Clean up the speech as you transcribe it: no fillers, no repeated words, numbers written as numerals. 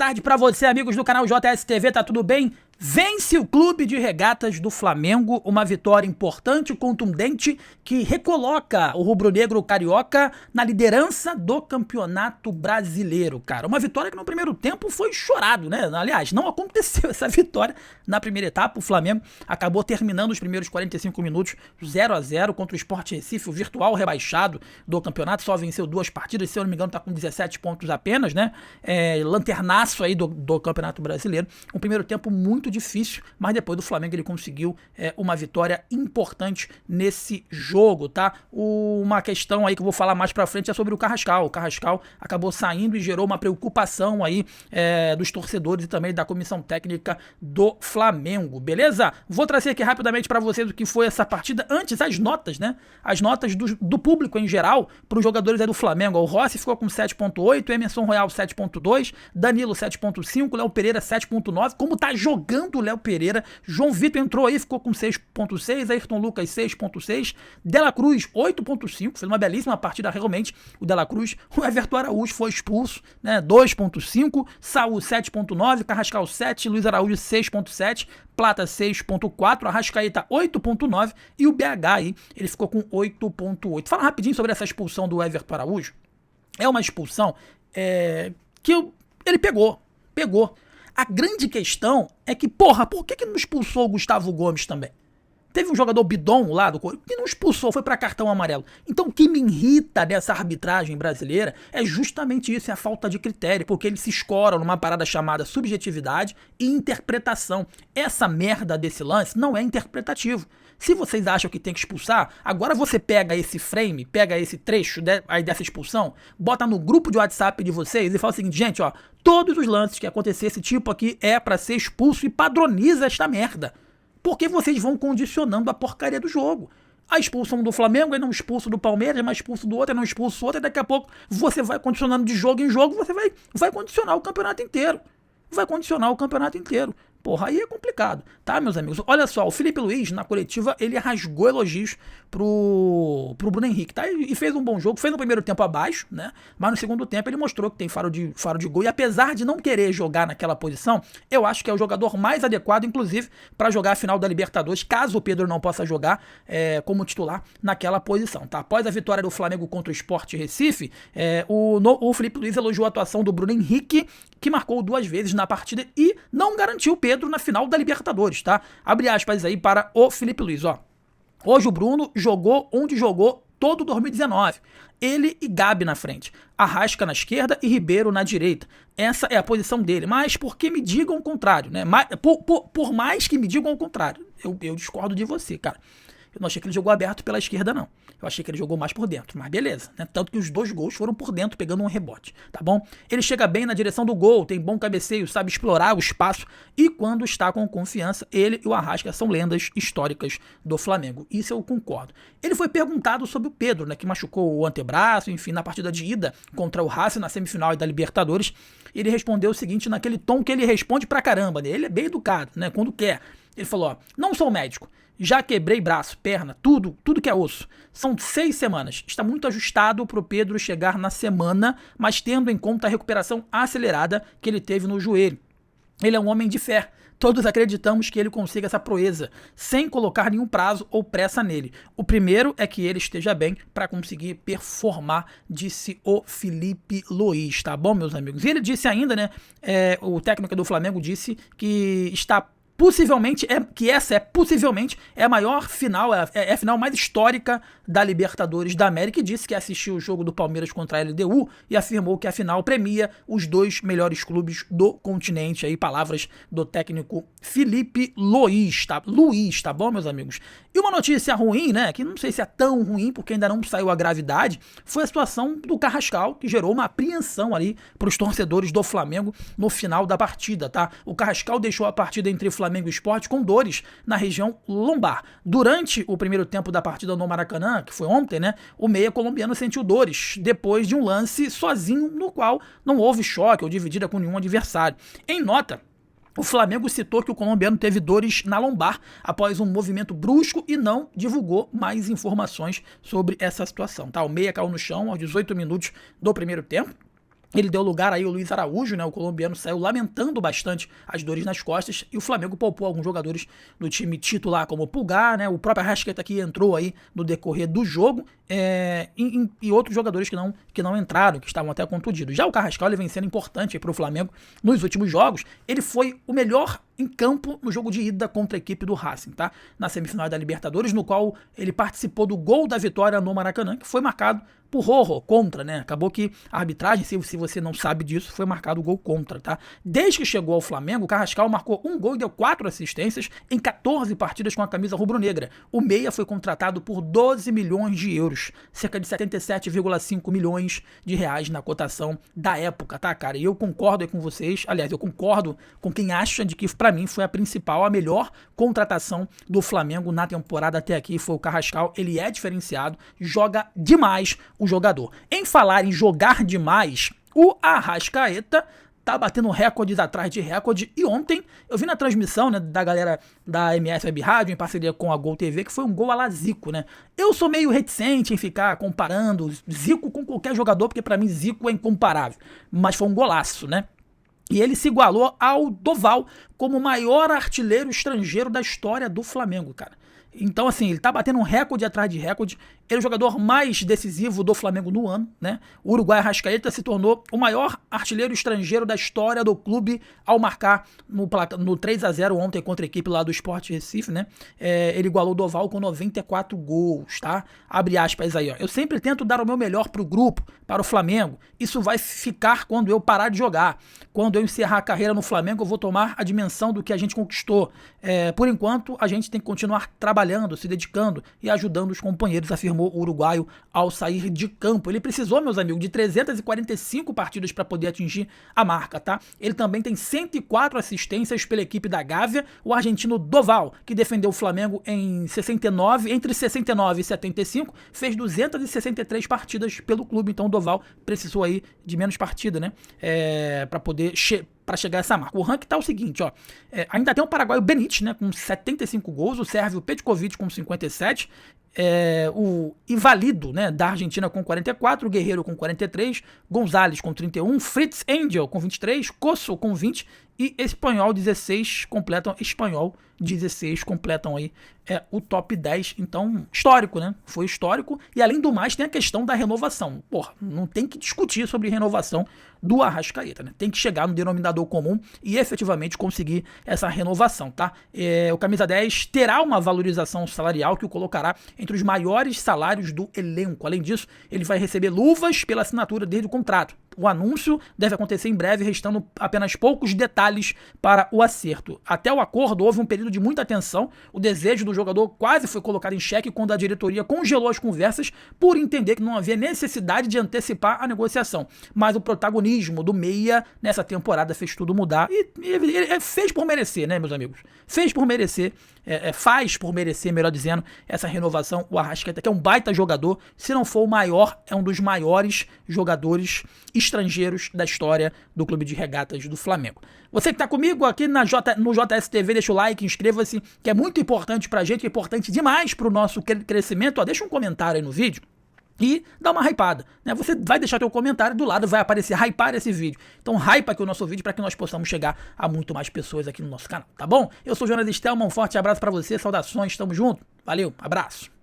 tarde para você, amigos do canal JSTV, tá tudo bem? Vence o Clube de Regatas do Flamengo, uma vitória importante e contundente que recoloca o rubro-negro carioca na liderança do Campeonato Brasileiro, cara. Uma vitória que no primeiro tempo foi chorado, né? Aliás, não aconteceu essa vitória na primeira etapa. O Flamengo acabou terminando os primeiros 45 minutos 0-0 contra o Sport Recife, o virtual rebaixado do campeonato. Só venceu 2 partidas, se eu não me engano tá com 17 pontos apenas, né? Lanternaço aí do Campeonato Brasileiro. Um primeiro tempo muito difícil, mas depois do Flamengo ele conseguiu uma vitória importante nesse jogo, tá? Uma questão aí que eu vou falar mais pra frente é sobre o Carrascal. O Carrascal acabou saindo e gerou uma preocupação aí dos torcedores e também da comissão técnica do Flamengo, beleza? Vou trazer aqui rapidamente pra vocês o que foi essa partida. Antes, as notas, né? As notas do público em geral para os jogadores do Flamengo. O Rossi ficou com 7.8, Emerson Royal 7.2, Danilo 7.5, Léo Pereira 7.9. Como tá jogando o Léo Pereira? João Vitor entrou aí, ficou com 6.6, Ayrton Lucas 6.6, Dela Cruz 8.5, fez uma belíssima partida realmente o Dela Cruz. O Everton Araújo foi expulso, né, 2.5, Saúl 7.9, Carrascal 7, Luiz Araújo 6.7, Plata 6.4, Arrascaeta 8.9 e o BH aí, ele ficou com 8.8. Fala rapidinho sobre essa expulsão do Everton Araújo. É uma expulsão que ele pegou. A grande questão é que, porra, por que não expulsou o Gustavo Gomes também? Teve um jogador bidon lá do Corinthians que não expulsou, foi para cartão amarelo. Então o que me irrita dessa arbitragem brasileira é justamente isso, é a falta de critério, porque eles se escoram numa parada chamada subjetividade e interpretação. Essa merda desse lance não é interpretativo. Se vocês acham que tem que expulsar, agora você pega esse frame, pega esse trecho aí dessa expulsão, bota no grupo de WhatsApp de vocês e fala o seguinte, gente, ó, todos os lances que acontecer esse tipo aqui é pra ser expulso e padroniza esta merda. Porque vocês vão condicionando a porcaria do jogo. A expulsão do Flamengo é não expulso do Palmeiras, mas expulso do outro, é não expulso do outro, e daqui a pouco você vai condicionando de jogo em jogo, você vai condicionar o campeonato inteiro. Porra, aí é complicado, tá, meus amigos? Olha só, o Felipe Luiz, na coletiva, ele rasgou elogios pro Bruno Henrique, tá? E fez um bom jogo, fez no primeiro tempo abaixo, né? Mas no segundo tempo ele mostrou que tem faro de gol. E apesar de não querer jogar naquela posição, eu acho que é o jogador mais adequado, inclusive, para jogar a final da Libertadores, caso o Pedro não possa jogar como titular naquela posição, tá? Após a vitória do Flamengo contra o Sport Recife, o Felipe Luiz elogiou a atuação do Bruno Henrique, que marcou 2 vezes na partida e não garantiu o Pedro na final da Libertadores, tá? Abre aspas aí para o Felipe Luiz, ó. Hoje o Bruno jogou onde jogou todo 2019. Ele e Gabi na frente. Arrasca na esquerda e Ribeiro na direita. Essa é a posição dele. Mas por que me digam o contrário, né? Por mais que me digam o contrário, eu discordo de você, cara. Eu não achei que ele jogou aberto pela esquerda, não. Eu achei que ele jogou mais por dentro, mas beleza, né? Tanto que os 2 gols foram por dentro, pegando um rebote, tá bom? Ele chega bem na direção do gol, tem bom cabeceio, sabe explorar o espaço e quando está com confiança, ele e o Arrasca são lendas históricas do Flamengo. Isso eu concordo. Ele foi perguntado sobre o Pedro, né? Que machucou o antebraço, enfim, na partida de ida contra o Racing na semifinal da Libertadores. Ele respondeu o seguinte, naquele tom que ele responde pra caramba, né? Ele é bem educado, né? Quando quer. Ele falou, ó, não sou médico. Já quebrei braço, perna, tudo que é osso. São 6 semanas. Está muito ajustado para o Pedro chegar na semana, mas tendo em conta a recuperação acelerada que ele teve no joelho. Ele é um homem de fé. Todos acreditamos que ele consiga essa proeza, sem colocar nenhum prazo ou pressa nele. O primeiro é que ele esteja bem para conseguir performar, disse o Felipe Luiz, tá bom, meus amigos? E ele disse ainda, né, o técnico do Flamengo disse que está possivelmente, essa possivelmente a maior final, é a final mais histórica da Libertadores da América, e disse que assistiu o jogo do Palmeiras contra a LDU e afirmou que a final premia os 2 melhores clubes do continente, aí palavras do técnico Felipe Luiz, tá bom, meus amigos? E uma notícia ruim, né, que não sei se é tão ruim, porque ainda não saiu a gravidade, foi a situação do Carrascal, que gerou uma apreensão ali para os torcedores do Flamengo no final da partida, tá? O Carrascal deixou a partida entre Flamengo e Sport com dores na região lombar. Durante o primeiro tempo da partida no Maracanã, que foi ontem, né, o meia colombiano sentiu dores depois de um lance sozinho no qual não houve choque ou dividida com nenhum adversário. Em nota, o Flamengo citou que o colombiano teve dores na lombar após um movimento brusco e não divulgou mais informações sobre essa situação, tá? O meia caiu no chão aos 18 minutos do primeiro tempo. Ele deu lugar aí ao Luiz Araújo, né? O colombiano saiu lamentando bastante as dores nas costas e o Flamengo poupou alguns jogadores do time titular, como o Pulgar, né? O próprio Arrascaeta que entrou aí no decorrer do jogo e outros jogadores que não entraram, que estavam até contundidos. Já o Carrascal, ele vem sendo importante para o Flamengo nos últimos jogos. Ele foi o melhor em campo no jogo de ida contra a equipe do Racing, tá? Na semifinal da Libertadores, no qual ele participou do gol da vitória no Maracanã, que foi marcado por Rojo, contra, né? Acabou que a arbitragem, se você não sabe disso, foi marcado o gol contra, tá? Desde que chegou ao Flamengo, o Carrascal marcou um gol e deu 4 assistências em 14 partidas com a camisa rubro-negra. O meia foi contratado por 12 milhões de euros, cerca de 77,5 milhões de reais na cotação da época, tá, cara? E eu concordo aí com vocês, aliás, eu concordo com quem acha de que, pra mim, foi a principal, a melhor contratação do Flamengo na temporada até aqui, foi o Carrascal. Ele é diferenciado, joga demais o jogador. Em falar em jogar demais, o Arrascaeta tá batendo recordes atrás de recorde, e ontem eu vi na transmissão, né, da galera da MS Web Rádio, em parceria com a Gol TV, que foi um gol a la Zico, né? Eu sou meio reticente em ficar comparando Zico com qualquer jogador, porque pra mim Zico é incomparável, mas foi um golaço, né? E ele se igualou ao Doval como o maior artilheiro estrangeiro da história do Flamengo, cara. Então, assim, ele tá batendo um recorde atrás de recorde. Ele é o jogador mais decisivo do Flamengo no ano, né? O Uruguai Arrascaeta se tornou o maior artilheiro estrangeiro da história do clube ao marcar no 3-0 ontem contra a equipe lá do Sport Recife, né? Ele igualou o Doval com 94 gols, tá? Abre aspas aí, ó. Eu sempre tento dar o meu melhor pro grupo, para o Flamengo. Isso vai ficar quando eu parar de jogar. Quando eu encerrar a carreira no Flamengo, eu vou tomar a dimensão do que a gente conquistou. Por enquanto, a gente tem que continuar trabalhando, se dedicando e ajudando os companheiros, afirmou o uruguaio ao sair de campo. Ele precisou, meus amigos, de 345 partidas para poder atingir a marca, tá? Ele também tem 104 assistências pela equipe da Gávea, o argentino Doval, que defendeu o Flamengo em 69, entre 69 e 75, fez 263 partidas pelo clube. Então o Doval precisou aí de menos partida, né? Para poder para chegar a essa marca. O ranking tá o seguinte, ó. Ainda tem o paraguaio Benítez, né, com 75 gols, o sérvio Petkovic com 57, o Ivalido, né, da Argentina com 44, o Guerreiro com 43, Gonzalez com 31, Fritz Angel com 23, Cosso com 20 e Espanhol 16 completam aí o top 10. Então, histórico, né? Foi histórico. E além do mais, tem a questão da renovação. Porra, não tem que discutir sobre renovação do Arrascaeta, né? Tem que chegar no denominador comum e efetivamente conseguir essa renovação, tá? O camisa 10 terá uma valorização salarial que o colocará entre os maiores salários do elenco. Além disso, ele vai receber luvas pela assinatura desde o contrato. O anúncio deve acontecer em breve, restando apenas poucos detalhes para o acerto. Até o acordo, houve um período de muita tensão. O desejo do jogador quase foi colocado em xeque quando a diretoria congelou as conversas por entender que não havia necessidade de antecipar a negociação. Mas o protagonismo do meia nessa temporada fez tudo mudar e ele fez por merecer, né, meus amigos? Fez por merecer, faz por merecer, melhor dizendo, essa renovação. O Arrascaeta, que é um baita jogador, se não for o maior, é um dos maiores jogadores estrangeiros da história do Clube de Regatas do Flamengo. Você que tá comigo aqui no JSTV, deixa o like, inscreva-se, que é muito importante pra gente, é importante demais pro nosso crescimento. Ó, deixa um comentário aí no vídeo e dá uma hypada, né? Você vai deixar teu comentário, do lado vai aparecer hypar esse vídeo. Então hypa aqui o nosso vídeo para que nós possamos chegar a muito mais pessoas aqui no nosso canal, tá bom? Eu sou o Jonas Stelman, um forte abraço para você, saudações, tamo junto, valeu, abraço.